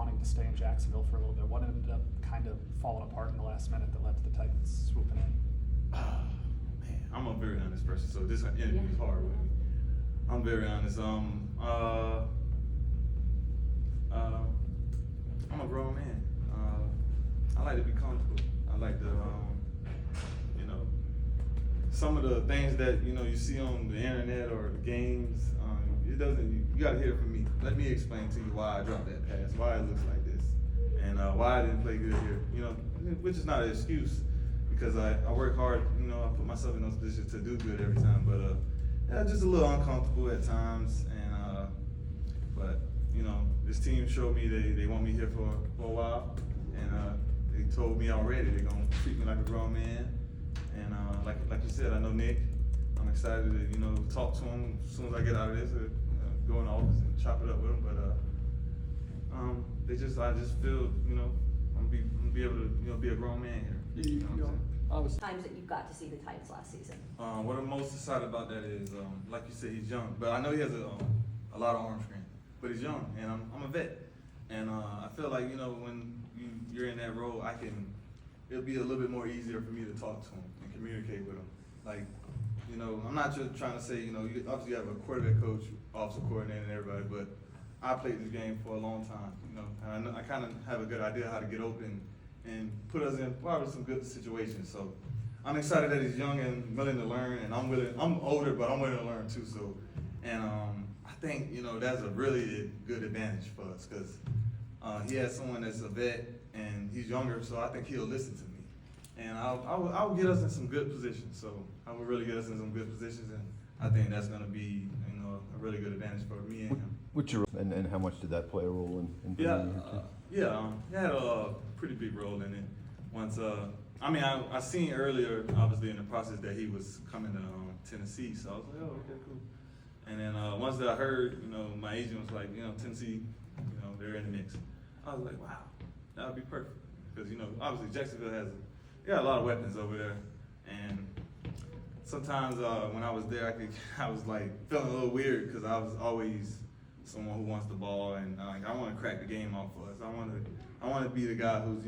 wanting to stay in Jacksonville for a little bit. What ended up kind of falling apart in the last minute that led to the Titans swooping in? Man, I'm a very honest person, so this interview is hard with me. I'm very honest. I'm a grown man. I like to be comfortable. I like to, some of the things that you see on the internet or the games. It doesn't. You gotta hear it from me. Let me explain to you why I dropped that pass, why it looks like this, and why I didn't play good here. Which is not an excuse because I work hard. I put myself in those positions to do good every time, but just a little uncomfortable at times. And but this team showed me they want me here for a while, and they told me already they're gonna treat me like a grown man. And like you said, I know Nick. I'm excited to talk to him as soon as I get out of this, go in the office and chop it up with him. But I just feel I'm gonna be able to be a grown man here. Times that you got to see the Titans last season. What I'm most excited about that is, like you said, he's young, but I know he has a lot of arm strength. But he's young, and I'm a vet, and I feel like when you're in that role, it'll be a little bit more easier for me to talk to him and communicate with him. Like, I'm not just trying to say, you obviously have a quarterback coach, offensive coordinator, and everybody, but I played this game for a long time, and I kind of have a good idea how to get open and put us in probably some good situations. So I'm excited that he's young and willing to learn, and I'm older, but I'm willing to learn too. So, and I think that's a really good advantage for us because he has someone that's a vet and he's younger, so I think he'll listen to me. And I'll get us in some good positions. So I will really get us in some good positions, and I think that's going to be a really good advantage for me and him. What's your and how much did that play a role in he had a pretty big role in it. Once I seen earlier, obviously in the process that he was coming to Tennessee, so I was like, oh, okay, cool. And then once that I heard, my agent was like, Tennessee, they're in the mix. I was like, wow, that would be perfect because obviously Jacksonville got a lot of weapons over there, and sometimes when I was there, I was like feeling a little weird because I was always someone who wants the ball, and I want to crack the game off for us. I want to be the guy who's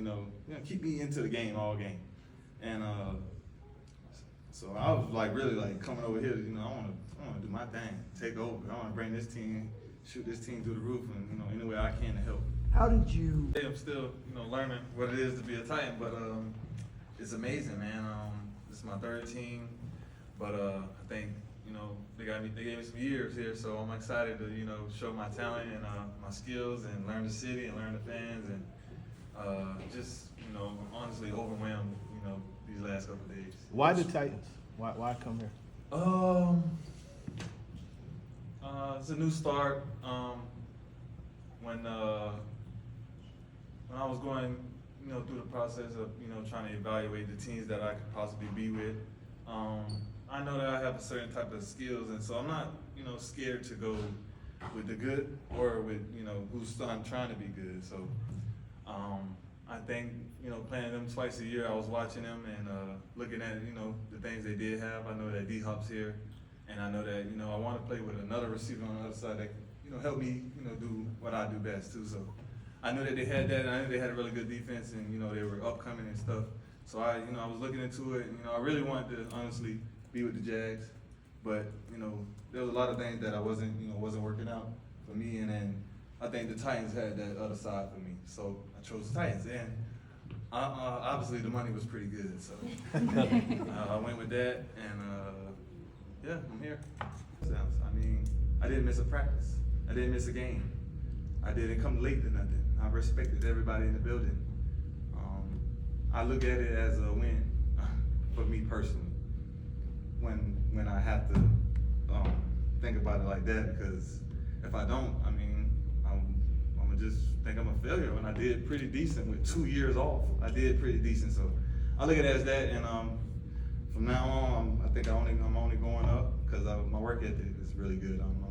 keep me into the game all game, and so I was like really like coming over here. I want to do my thing, take over. I want to bring this team, shoot this team through the roof, and any way I can to help. How did you? I'm still learning what it is to be a Titan, but it's amazing, man. This is my third team, but I think they gave me some years here, so I'm excited to show my talent and my skills and learn the city and learn the fans and just honestly overwhelmed these last couple of days. Why the Titans? Why come here? It's a new start. When I was going through the process of trying to evaluate the teams that I could possibly be with, I know that I have a certain type of skills, and so I'm not scared to go with the good or with who's trying to be good. So I think playing them twice a year, I was watching them and looking at the things they did have. I know that D-Hop's here, and I know that I want to play with another receiver on the other side that can help me do what I do best too. So I knew that they had that, and I knew they had a really good defense, and they were upcoming and stuff. So I was looking into it, and I really wanted to honestly be with the Jags, but there was a lot of things that I wasn't working out for me, and then I think the Titans had that other side for me, so I chose the Titans, and obviously the money was pretty good, so I went with that, and yeah, I'm here. I didn't miss a practice, I didn't miss a game, I didn't come late to nothing. I respected everybody in the building. I look at it as a win for me personally. When I have to think about it like that, because if I don't, I'm gonna just think I'm a failure. When I did pretty decent with 2 years off, I did pretty decent. So I look at it as that, and from now on, I think I'm only going up because my work ethic is really good. I'm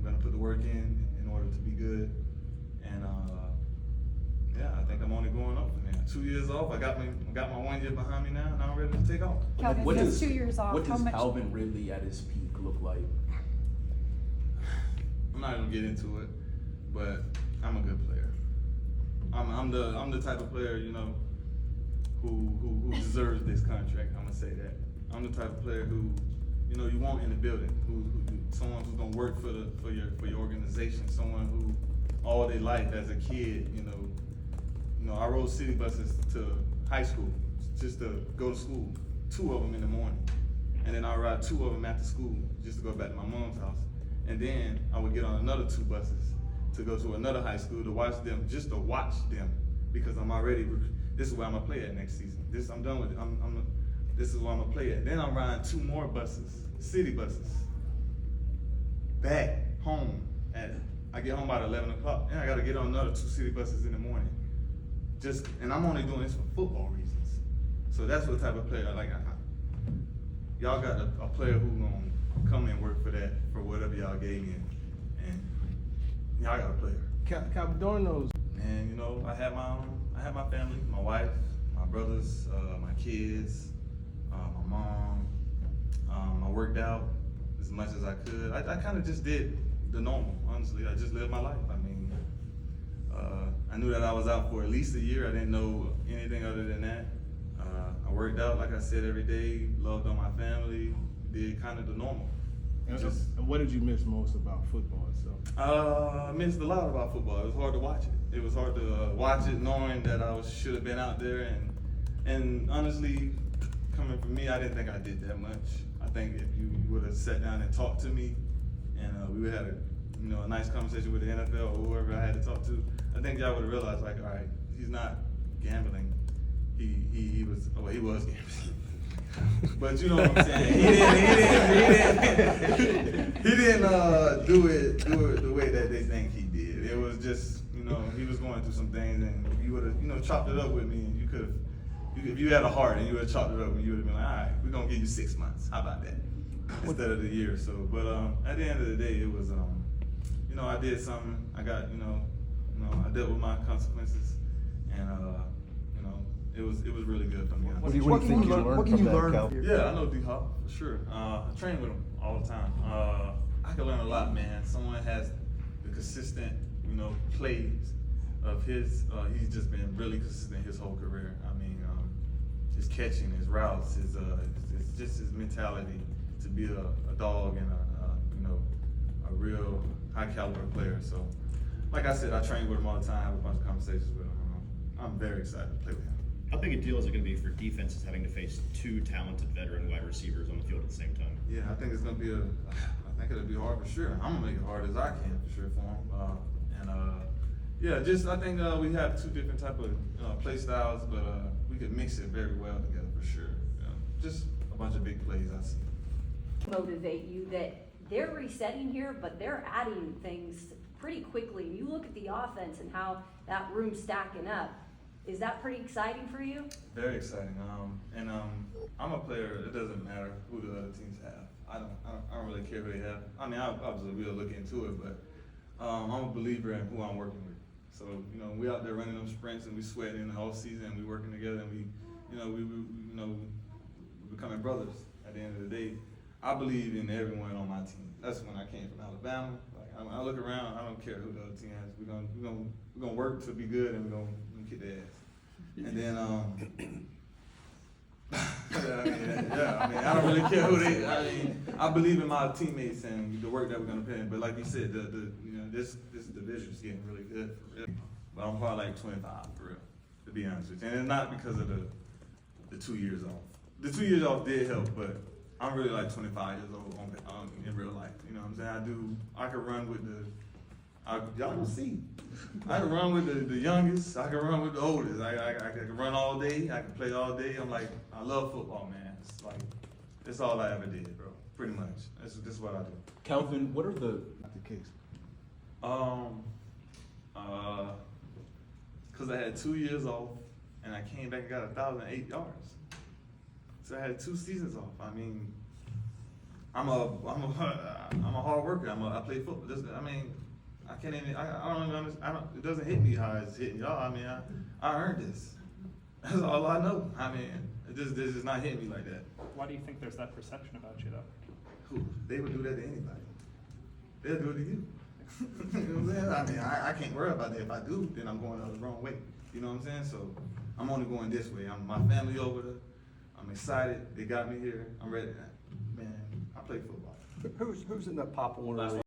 gonna put the work in order to be good, and yeah, I think I'm only going up from there. 2 years off, I got my 1 year behind me now, and I'm ready to take off. Calvin, What that's does- 2 years off. What How does much? Calvin Ridley at his peak look like? I'm not gonna get into it, but I'm a good player. I'm the type of player, you know, who deserves this contract. I'm gonna say that. I'm the type of player who, you know, you want in the building, someone who's gonna work for your organization, someone who all their life as a kid, you know, I rode city buses to high school just to go to school, 2 of them in the morning, and then I ride 2 of them after school just to go back to my mom's house, and then I would get on another 2 buses to go to another high school to watch them, just to watch them, because I'm already. This is where I'm gonna play at next season. I'm done with it. This is where I'm gonna play at. Then I'm riding 2 more buses, city buses, back home I get home about 11 o'clock, and I gotta get on another 2 city buses in the morning. And I'm only doing this for football reasons. So that's what type of player I like. Y'all got a player who gonna come and work for that, for whatever y'all gave me, and y'all got a player. Cal, during those. And you know, I had my family, my wife, my brothers, my kids, my mom. I worked out as much as I could. I kind of just did the normal, honestly. I just lived my life. I mean, I knew that I was out for at least a year. I didn't know anything other than that. I worked out, like I said, every day, loved on my family, did kind of the normal. And what did you miss most about football itself? I missed a lot about football. It was hard to watch it. It was hard to watch it knowing that I should have been out there. And honestly, coming from me, I didn't think I did that much. I think if you would have sat down and talked to me, and we would have had a nice conversation with the NFL or whoever I had to talk to, I think y'all would have realized, like, all right, he's not gambling. He was gambling. But you know what I'm saying? He didn't do it the way that they think he did. It was just, you know, he was going through some things, and you would have, you know, chopped it up with me, and you could have, if you had a heart and you would have chopped it up, and you would have been like, all right, we're gonna give you 6 months. How about that? Instead of the year or so. But at the end of the day, it was, you know, I did something. I got, I dealt with my consequences, and you know, it was really good for me. What do you think you learned from that, Cal? Yeah, I know D-Hop for sure. I train with him all the time. I can learn a lot, man. Someone has the consistent, you know, plays of his. He's just been really consistent his whole career. I mean, his catching, his routes, his just his mentality to be a dog and a real high caliber player. So, like I said, I train with him all the time. I have a bunch of conversations with him. I'm very excited to play with him. How big a deal is it going to be for defenses having to face 2 talented veteran wide receivers on the field at the same time? Yeah, I think it's going to be I think it'll be hard for sure. I'm going to make it hard as I can for sure for him. Yeah, I think we have 2 different type of play styles, but we could mix it very well together for sure. Just a bunch of big plays I see. Motivate you that they're resetting here, but they're adding things pretty quickly. You look at the offense and how that room's stacking up. Is that pretty exciting for you? Very exciting. I'm a player. It doesn't matter who the other teams have. I don't really care who they have. I mean, obviously we'll look into it, but I'm a believer in who I'm working with. So you know, we out there running them sprints and we sweating in the whole season. And we working together and we becoming brothers. At the end of the day, I believe in everyone on my team. That's when I came from Alabama. Like I look around, I don't care who the other team has. We're gonna work to be good, and we're gonna kick their ass. And then I don't really care who they. I mean, I believe in my teammates and the work that we're gonna put in. But like you said, this division is getting really good. But I'm probably like 25 for real, to be honest with you. And it's not because of the 2 years off. The 2 years off did help, but I'm really like 25 years old in real life. You know what I'm saying? I could run with y'all can see. I can run with the youngest. I can run with the oldest. I can run all day. I can play all day. I love football, man. It's like, that's all I ever did, bro. Pretty much. This is what I do. Calvin, what are the case? Cause I had 2 years off, and I came back and got 1,008 yards. So I had 2 seasons off. I mean, I'm a hard worker. I play football. I can't even. I don't even understand. It doesn't hit me how it's hitting y'all. I mean, I earned this. That's all I know. I mean, this is not hitting me like that. Why do you think there's that perception about you, though? Who? They would do that to anybody. They'll do it to you. You know what I'm saying? I mean, I can't worry about that. If I do, then I'm going the wrong way. You know what I'm saying? So I'm only going this way. My family over there. I'm excited. They got me here. I'm ready. Man, I play football. Who's in that Pop Warner?